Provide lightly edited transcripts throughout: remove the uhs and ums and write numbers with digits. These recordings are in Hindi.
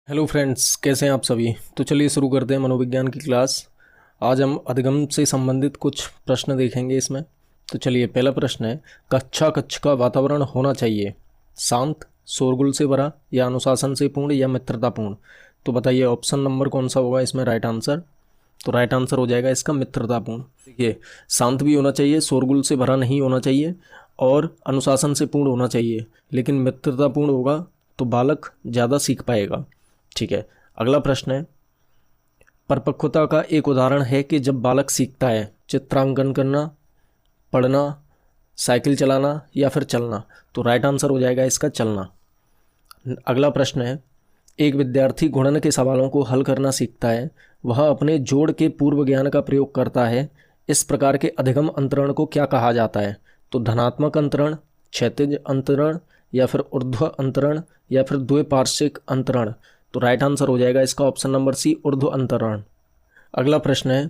हेलो फ्रेंड्स, कैसे हैं आप सभी। तो चलिए शुरू करते हैं मनोविज्ञान की क्लास। आज हम अधिगम से संबंधित कुछ प्रश्न देखेंगे इसमें। तो चलिए, पहला प्रश्न है, कक्षा कक्ष का वातावरण होना चाहिए शांत, शोरगुल से भरा, या अनुशासन से पूर्ण, या मित्रतापूर्ण। तो बताइए ऑप्शन नंबर कौन सा होगा इसमें राइट आंसर। तो राइट आंसर हो जाएगा इसका मित्रतापूर्ण। देखिए, शांत भी होना चाहिए, शोरगुल से भरा नहीं होना चाहिए, और अनुशासन से पूर्ण होना चाहिए, लेकिन मित्रतापूर्ण होगा तो बालक ज़्यादा सीख पाएगा। ठीक है, अगला प्रश्न है, परिपक्वता का एक उदाहरण है कि जब बालक सीखता है चित्रांकन करना, पढ़ना, साइकिल चलाना, या फिर चलना। तो राइट आंसर हो जाएगा इसका चलना। अगला प्रश्न है, एक विद्यार्थी गुणन के सवालों को हल करना सीखता है, वह अपने जोड़ के पूर्व ज्ञान का प्रयोग करता है। इस प्रकार के अधिगम अंतरण को क्या कहा जाता है। तो धनात्मक अंतरण, क्षैतिज अंतरण, या फिर ऊर्ध्व अंतरण, या फिर द्विपार्श्विक अंतरण। तो राइट आंसर हो जाएगा इसका ऑप्शन नंबर सी, ऊर्ध्व अंतरण। अगला प्रश्न है,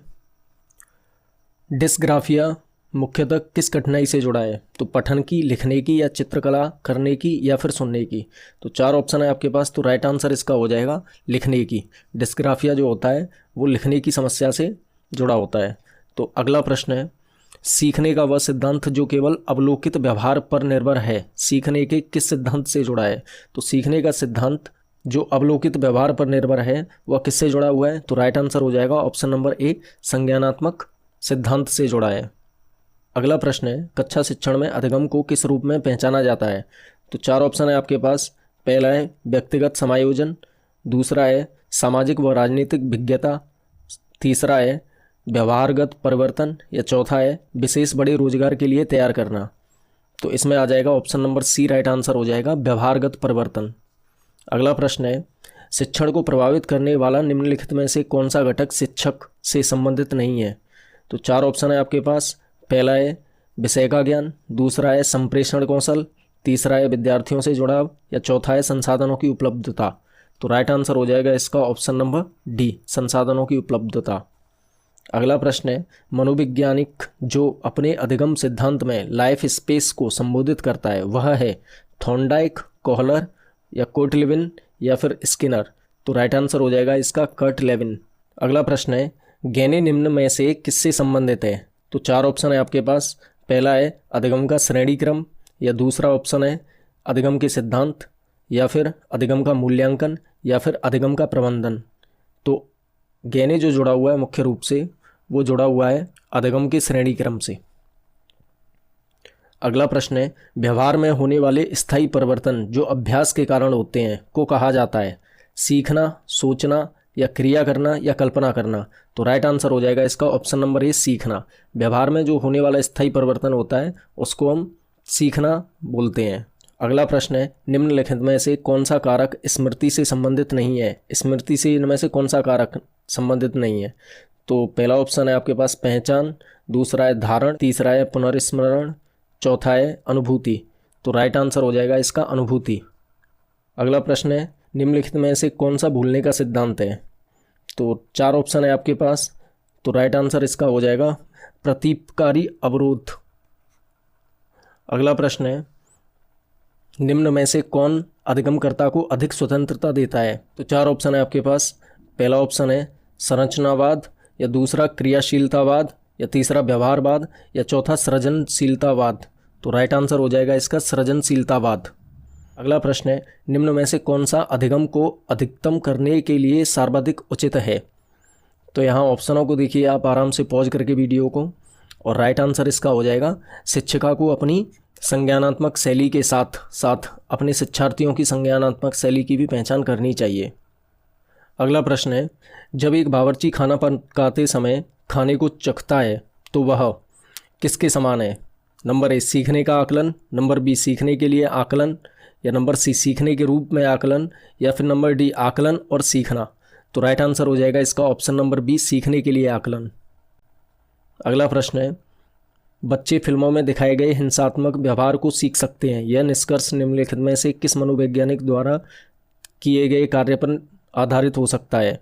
डिस्ग्राफिया मुख्यतः किस कठिनाई से जुड़ा है। तो पठन की, लिखने की, या चित्रकला करने की, या फिर सुनने की। तो चार ऑप्शन है आपके पास। तो राइट आंसर इसका हो जाएगा लिखने की। डिस्ग्राफिया जो होता है वो लिखने की समस्या से जुड़ा होता है। तो अगला प्रश्न है, सीखने का वह सिद्धांत जो केवल अवलोकित व्यवहार पर निर्भर है, सीखने के किस सिद्धांत से जुड़ा है। तो सीखने का सिद्धांत जो अवलोकित व्यवहार पर निर्भर है वह किससे जुड़ा हुआ है। तो राइट आंसर हो जाएगा ऑप्शन नंबर ए, संज्ञानात्मक सिद्धांत से जुड़ा है। अगला प्रश्न है, कक्षा शिक्षण में अधिगम को किस रूप में पहचाना जाता है। तो चार ऑप्शन है आपके पास। पहला है व्यक्तिगत समायोजन, दूसरा है सामाजिक व राजनीतिक विज्ञता, तीसरा है व्यवहारगत परिवर्तन, या चौथा है विशेष बड़े रोजगार के लिए तैयार करना। तो इसमें आ जाएगा option number C, right answer हो जाएगा व्यवहारगत परिवर्तन। अगला प्रश्न है, शिक्षण को प्रभावित करने वाला निम्नलिखित में से कौन सा घटक शिक्षक से संबंधित नहीं है। तो चार ऑप्शन है आपके पास। पहला है विषय का ज्ञान, दूसरा है संप्रेषण कौशल, तीसरा है विद्यार्थियों से जुड़ाव, या चौथा है संसाधनों की उपलब्धता। तो राइट आंसर हो जाएगा इसका ऑप्शन नंबर डी, संसाधनों की उपलब्धता। अगला प्रश्न है, मनोवैज्ञानिक जो अपने अधिगम सिद्धांत में लाइफ स्पेस को संबोधित करता है वह है थॉर्नडाइक, कोहलर, या कोर्टलेविन, या फिर स्किनर। तो राइट आंसर हो जाएगा इसका कोर्टलेविन। अगला प्रश्न है, गैने निम्न में से किससे संबंधित है। तो चार ऑप्शन है आपके पास। पहला है अधिगम का श्रेणी क्रम, या दूसरा ऑप्शन है अधिगम के सिद्धांत, या फिर अधिगम का मूल्यांकन, या फिर अधिगम का प्रबंधन। तो गैने जो जुड़ा हुआ है मुख्य रूप से वो जुड़ा हुआ है अधिगम के श्रेणी क्रम से। अगला प्रश्न है, व्यवहार में होने वाले स्थायी परिवर्तन जो अभ्यास के कारण होते हैं को कहा जाता है सीखना, सोचना, या क्रिया करना, या कल्पना करना। तो राइट आंसर हो जाएगा इसका ऑप्शन नंबर ए, सीखना। व्यवहार में जो होने वाला स्थायी परिवर्तन होता है उसको हम सीखना बोलते हैं। अगला प्रश्न है, निम्नलिखित में से कौन सा कारक स्मृति से संबंधित नहीं है। स्मृति से इनमें से कौन सा कारक संबंधित नहीं है। तो पहला ऑप्शन है आपके पास पहचान, दूसरा है धारण, तीसरा है पुनर्स्मरण, चौथा है अनुभूति। तो राइट आंसर हो जाएगा इसका अनुभूति। अगला प्रश्न है, निम्नलिखित में से कौन सा भूलने का सिद्धांत है। तो चार ऑप्शन है आपके पास। तो राइट आंसर इसका हो जाएगा प्रतीपकारी अवरोध। अगला प्रश्न है, निम्न में से कौन अधिगमकर्ता को अधिक स्वतंत्रता देता है। तो चार ऑप्शन है आपके पास। पहला ऑप्शन है संरचनावाद, या दूसरा क्रियाशीलतावाद, या तीसरा व्यवहारवाद, या चौथा सृजनशीलतावाद। तो राइट आंसर हो जाएगा इसका सृजनशीलतावाद। अगला प्रश्न है, निम्न में से कौन सा अधिगम को अधिकतम करने के लिए सर्वाधिक उचित है। तो यहाँ ऑप्शनों को देखिए आप आराम से पॉज करके वीडियो को, और राइट आंसर इसका हो जाएगा शिक्षिका को अपनी संज्ञानात्मक शैली के साथ साथ अपने शिक्षार्थियों की संज्ञानात्मक शैली की भी पहचान करनी चाहिए। अगला प्रश्न है, जब एक बावर्ची खाना पकाते समय खाने को चखता है तो वह किसके समान है। नंबर ए, सीखने का आकलन, नंबर बी, सीखने के लिए आकलन, या नंबर सी, सीखने के रूप में आकलन, या फिर नंबर डी, आकलन और सीखना। तो राइट आंसर हो जाएगा इसका ऑप्शन नंबर बी, सीखने के लिए आकलन। अगला प्रश्न है, बच्चे फिल्मों में दिखाए गए हिंसात्मक व्यवहार को सीख सकते हैं। यह निष्कर्ष निम्नलिखित में से किस मनोवैज्ञानिक द्वारा किए गए कार्य पर आधारित हो सकता है।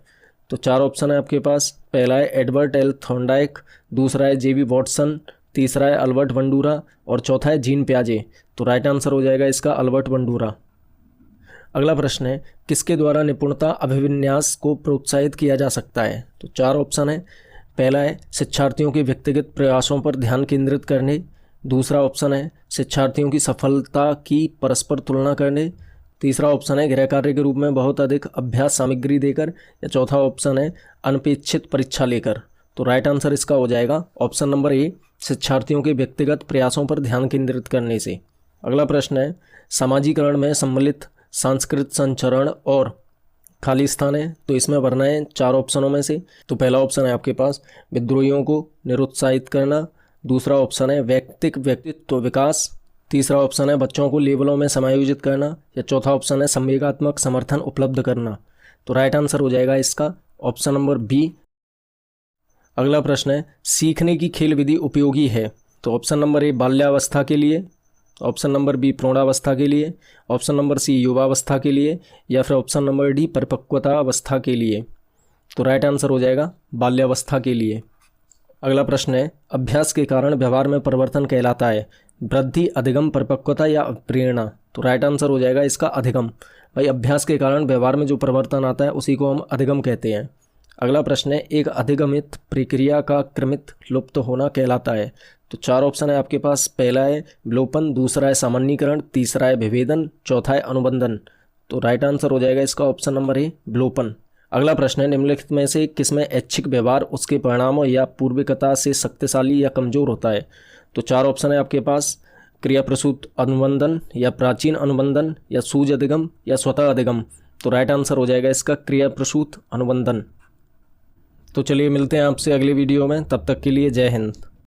तो चार ऑप्शन है आपके पास। पहला है एडवर्ड एल थॉर्नडाइक, दूसरा है जेबी वॉटसन, तीसरा है अल्बर्ट बंडूरा, और चौथा है जीन प्याजे। तो राइट आंसर हो जाएगा इसका अल्बर्ट बंडूरा। अगला प्रश्न है, किसके द्वारा निपुणता अभिविन्यास को प्रोत्साहित किया जा सकता है? तो 4 ऑप्शन है। पहला है शिक्षार्थियों के व्यक्तिगत प्रयासों पर ध्यान केंद्रित करने। दूसरा ऑप्शन है शिक्षार्थियों की सफलता की परस्पर तुलना करने। तीसरा ऑप्शन है गृह कार्य के रूप में बहुत अधिक अभ्यास सामग्री देकर। या चौथा ऑप्शन है अनपेक्षित परीक्षा लेकर। तो राइट आंसर इसका हो जाएगा ऑप्शन नंबर ए, शिक्षार्थियों के व्यक्तिगत प्रयासों पर ध्यान केंद्रित करने से। अगला प्रश्न है, समाजीकरण में सम्मिलित सांस्कृतिक संचरण और खाली स्थान है, तो इसमें भरना है 4 ऑप्शनों में से। तो पहला ऑप्शन है आपके पास विद्रोहियों को निरुत्साहित करना। दूसरा ऑप्शन है व्यक्तित्व विकास। तीसरा ऑप्शन है बच्चों को लेवलों में समायोजित करना। या चौथा ऑप्शन है संवेगात्मक समर्थन उपलब्ध करना। तो राइट आंसर हो जाएगा इसका ऑप्शन नंबर बी। अगला प्रश्न है, सीखने की खेल विधि उपयोगी है? तो ऑप्शन नंबर ए बाल्यावस्था के लिए, ऑप्शन नंबर बी प्रौढ़ावस्था के लिए, ऑप्शन नंबर सी युवावस्था के लिए, या फिर ऑप्शन नंबर डी परिपक्वता अवस्था के लिए। तो राइट आंसर हो जाएगा बाल्यावस्था के लिए। अगला प्रश्न है, अभ्यास के कारण व्यवहार में परिवर्तन कहलाता है वृद्धि, अधिगम, परिपक्वता या प्रेरणा? तो राइट आंसर हो जाएगा इसका अधिगम। भाई अभ्यास के कारण व्यवहार में जो परिवर्तन आता है उसी को हम अधिगम कहते हैं। अगला प्रश्न है, एक अधिगमित प्रक्रिया का क्रमित लुप्त होना कहलाता है? तो 4 ऑप्शन है आपके पास। पहला है विलोपन, दूसरा है सामान्यीकरण, तीसरा है विभेदन, चौथा है अनुबंधन। तो राइट आंसर हो जाएगा इसका ऑप्शन नंबर ए विलोपन। अगला प्रश्न है, निम्नलिखित में से किसमें ऐच्छिक व्यवहार उसके परिणामों या पूर्विकता से शक्तिशाली या कमजोर होता है? तो 4 ऑप्शन है आपके पास, क्रिया प्रसूत अनुबंधन, या प्राचीन अनुबंधन, या सूझ अधिगम, या स्वतः अधिगम। तो राइट आंसर हो जाएगा इसका क्रिया प्रसूत अनुबंधन। तो चलिए मिलते हैं आपसे अगले वीडियो में, तब तक के लिए जय हिंद।